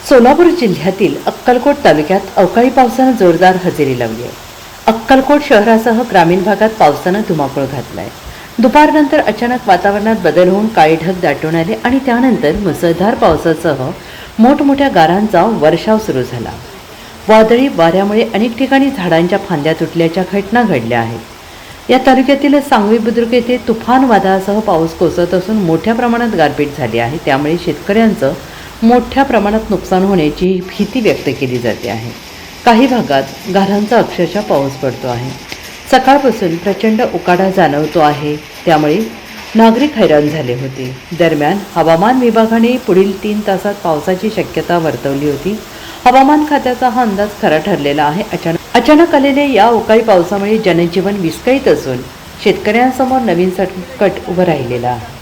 सोलापूर जिल्ह्यातील अक्कलकोट तालुक्यात अवकाळी पावसानं जोरदार हजेरी लावली आहे. अक्कलकोट शहरासह ग्रामीण भागात पावसानं धुमाकूळ घातलाय. दुपारनंतर अचानक वातावरणात बदल होऊन काळे ढग दाटून आले आणि त्यानंतर मुसळधार पावसासह मोठमोठ्या गारांचा वर्षाव सुरू झाला. वादळी वाऱ्यामुळे अनेक ठिकाणी झाडांच्या फांद्या तुटल्याच्या घटना घडल्या आहेत. या तालुक्यातील सांगवी बुद्रुक येथे तुफान वादळासह पाऊस कोसळत असून मोठ्या प्रमाणात गारपीट झाली आहे. त्यामुळे शेतकऱ्यांचं मोठ्या प्रमाणात नुकसान होण्याची भीती व्यक्त केली जाते आहे. काही भागात गारांचा अक्षरशः पाऊस पडतो आहे. सकाळपासून प्रचंड उकाडा जाणवतो आहे, त्यामुळे नागरिक हैराण झाले होते. दरम्यान हवामान विभागाने पुढील 3 तासात पावसाची शक्यता वर्तवली होती. हवामान खात्याचा हा अंदाज खरा ठरलेला आहे. अचानक आलेल्या या अवकाळी पावसामुळे जनजीवन विस्कळीत असून शेतकऱ्यांसमोर नवीन संकट उभं राहिलेलं आहे.